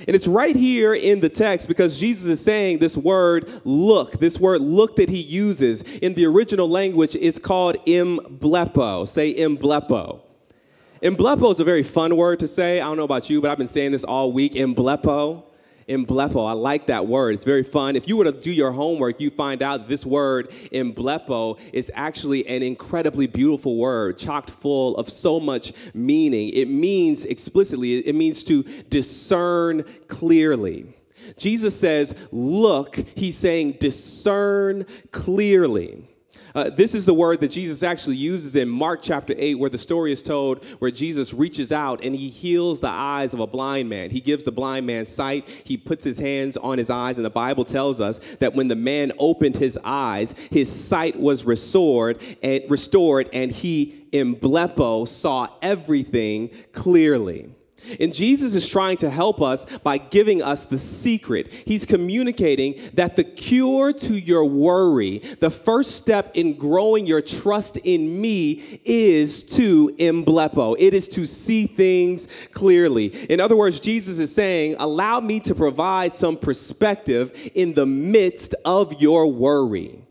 And it's right here in the text because Jesus is saying this word look that he uses in the original language is called emblepo. Say emblepo. Emblepo is a very fun word to say. I don't know about you, but I've been saying this all week. Emblepo. Emblepo. I like that word. It's very fun. If you were to do your homework, you find out this word emblepo is actually an incredibly beautiful word, chocked full of so much meaning. It means explicitly, it means to discern clearly. Jesus says, look, he's saying discern clearly. This is the word that Jesus actually uses in Mark chapter 8, where the story is told where Jesus reaches out and he heals the eyes of a blind man. He gives the blind man sight. He puts his hands on his eyes, and the Bible tells us that when the man opened his eyes, his sight was restored, and he, emblepo, saw everything clearly. And Jesus is trying to help us by giving us the secret. He's communicating that the cure to your worry, the first step in growing your trust in me is to emblepo. It is to see things clearly. In other words, Jesus is saying, allow me to provide some perspective in the midst of your worry.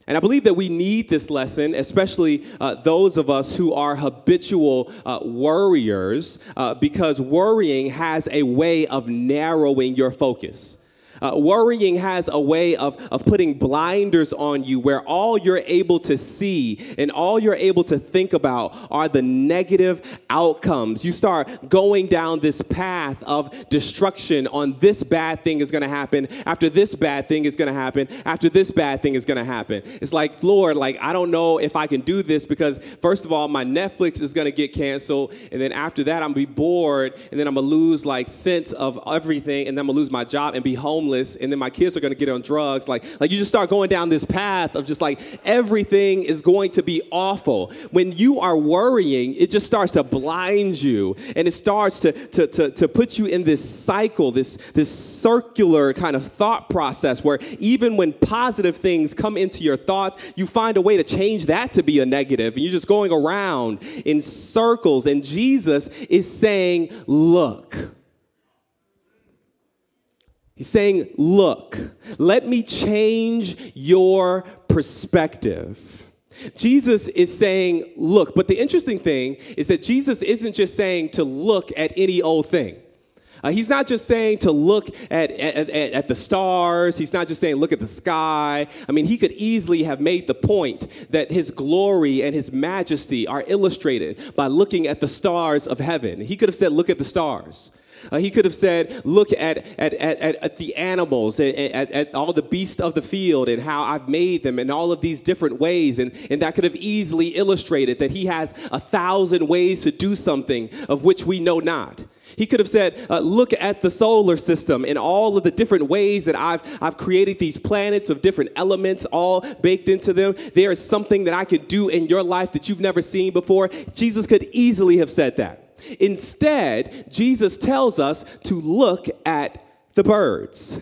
And I believe that we need this lesson, especially those of us who are habitual worriers, because worrying has a way of narrowing your focus. Worrying has a way of putting blinders on you where all you're able to see and all you're able to think about are the negative outcomes. You start going down this path of destruction on this bad thing is going to happen, after this bad thing is going to happen, after this bad thing is going to happen. It's like, Lord, I don't know if I can do this because, first of all, my Netflix is going to get canceled, and then after that, I'm going to be bored, and then I'm going to lose, sense of everything, and then I'm going to lose my job and be homeless. And then my kids are going to get on drugs. Like you just start going down this path of just everything is going to be awful. When you are worrying, it just starts to blind you, and it starts to put you in this cycle, this circular kind of thought process where even when positive things come into your thoughts, you find a way to change that to be a negative, and you're just going around in circles. And Jesus is saying, look. He's saying, look, let me change your perspective. Jesus is saying, look, but the interesting thing is that Jesus isn't just saying to look at any old thing. He's not just saying to look at the stars. He's not just saying look at the sky. I mean, he could easily have made the point that his glory and his majesty are illustrated by looking at the stars of heaven. He could have said, look at the stars. He could have said, look at the animals, at all the beasts of the field and how I've made them in all of these different ways. And that could have easily illustrated that he has 1,000 ways to do something of which we know not. He could have said, look at the solar system and all of the different ways that I've created these planets of different elements all baked into them. There is something that I could do in your life that you've never seen before. Jesus could easily have said that. Instead, Jesus tells us to look at the birds,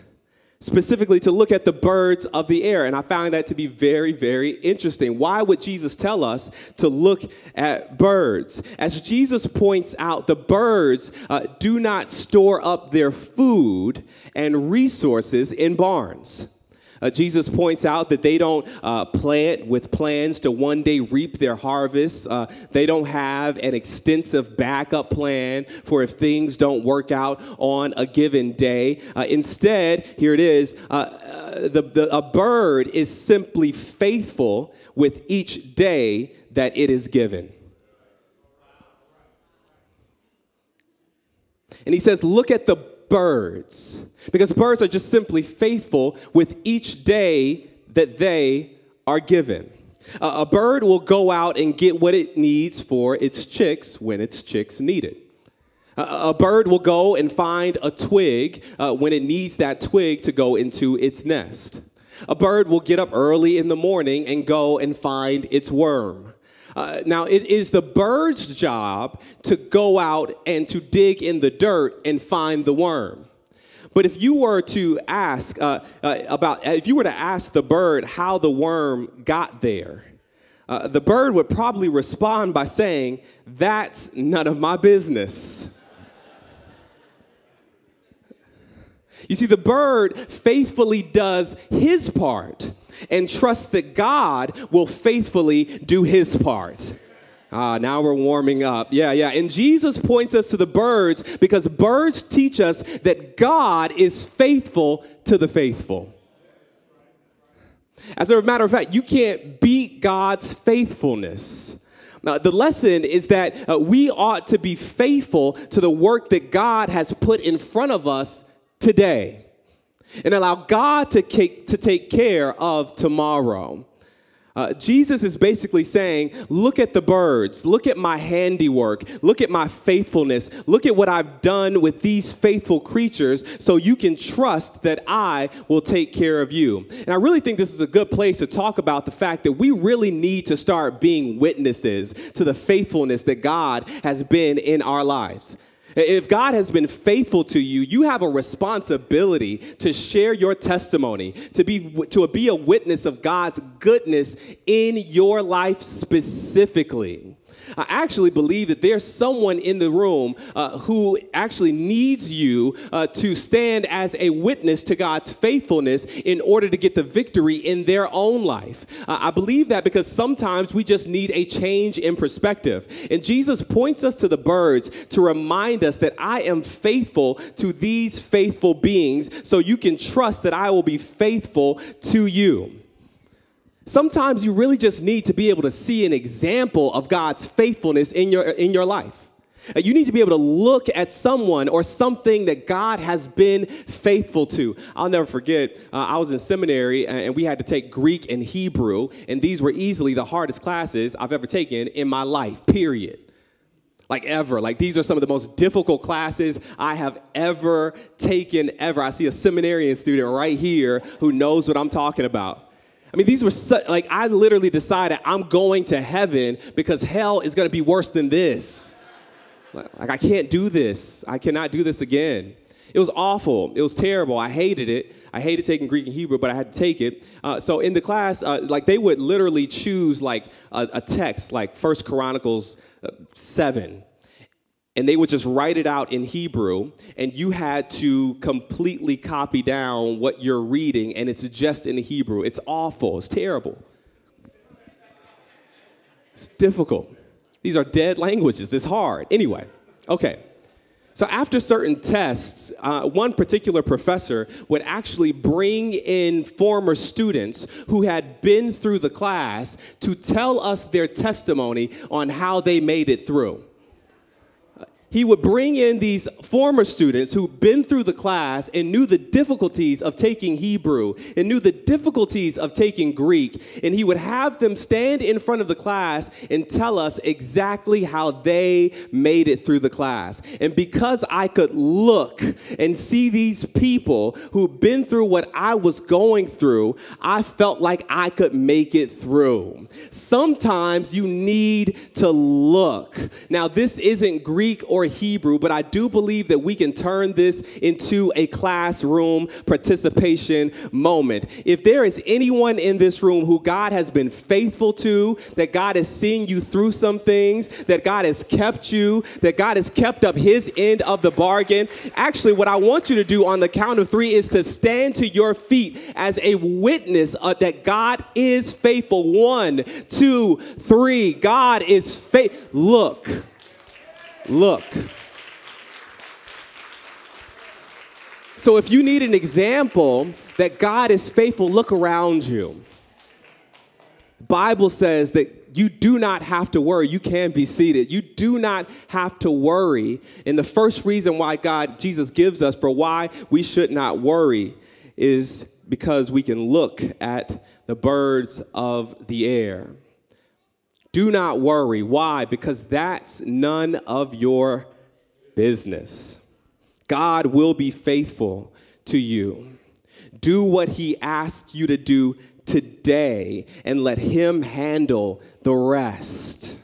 specifically to look at the birds of the air. And I found that to be very, very interesting. Why would Jesus tell us to look at birds? As Jesus points out, the birds do not store up their food and resources in barns. Jesus points out that they don't plant with plans to one day reap their harvest. They don't have an extensive backup plan for if things don't work out on a given day. Instead, here it is, a bird is simply faithful with each day that it is given. And he says, look at the birds, because birds are just simply faithful with each day that they are given. A bird will go out and get what it needs for its chicks when its chicks need it. A bird will go and find a twig when it needs that twig to go into its nest. A bird will get up early in the morning and go and find its worm. Now, it is the bird's job to go out and to dig in the dirt and find the worm. But if you were to ask the bird how the worm got there, the bird would probably respond by saying, "That's none of my business." You see, the bird faithfully does his part and trusts that God will faithfully do his part. Now we're warming up. Yeah. And Jesus points us to the birds because birds teach us that God is faithful to the faithful. As a matter of fact, you can't beat God's faithfulness. Now, the lesson is that we ought to be faithful to the work that God has put in front of us today and allow God to take care of tomorrow. Jesus is basically saying, look at the birds, look at my handiwork, look at my faithfulness, look at what I've done with these faithful creatures so you can trust that I will take care of you. And I really think this is a good place to talk about the fact that we really need to start being witnesses to the faithfulness that God has been in our lives. If God has been faithful to you, you have a responsibility to share your testimony, to be a witness of God's goodness in your life specifically. I actually believe that there's someone in the room who actually needs you to stand as a witness to God's faithfulness in order to get the victory in their own life. I believe that because sometimes we just need a change in perspective. And Jesus points us to the birds to remind us that I am faithful to these faithful beings, so you can trust that I will be faithful to you. Sometimes you really just need to be able to see an example of God's faithfulness in your life. You need to be able to look at someone or something that God has been faithful to. I'll never forget, I was in seminary and we had to take Greek and Hebrew, and these were easily the hardest classes I've ever taken in my life, period. Like ever. Like these are some of the most difficult classes I have ever taken ever. I see a seminarian student right here who knows what I'm talking about. I mean, these were I literally decided I'm going to heaven because hell is going to be worse than this. Like, I can't do this. I cannot do this again. It was awful. It was terrible. I hated it. I hated taking Greek and Hebrew, but I had to take it. So in the class, they would literally choose a text like 1 Chronicles 7. And they would just write it out in Hebrew, and you had to completely copy down what you're reading, and it's just in the Hebrew. It's awful. It's terrible. It's difficult. These are dead languages. It's hard. Anyway, okay. So after certain tests, one particular professor would actually bring in former students who had been through the class to tell us their testimony on how they made it through. He would bring in these former students who'd been through the class and knew the difficulties of taking Hebrew and knew the difficulties of taking Greek, and he would have them stand in front of the class and tell us exactly how they made it through the class. And because I could look and see these people who'd been through what I was going through, I felt like I could make it through. Sometimes you need to look. Now, this isn't Greek or Hebrew, but I do believe that we can turn this into a classroom participation moment. If there is anyone in this room who God has been faithful to, that God has seen you through some things, that God has kept you, that God has kept up his end of the bargain, actually what I want you to do on the count of 3 is to stand to your feet as a witness that God is faithful. 1, 2, 3. God is faithful. Look. So if you need an example that God is faithful, look around you. The Bible says that you do not have to worry. You can be seated. You do not have to worry. And the first reason why Jesus gives us for why we should not worry is because we can look at the birds of the air. Do not worry. Why? Because that's none of your business. God will be faithful to you. Do what he asks you to do today and let him handle the rest.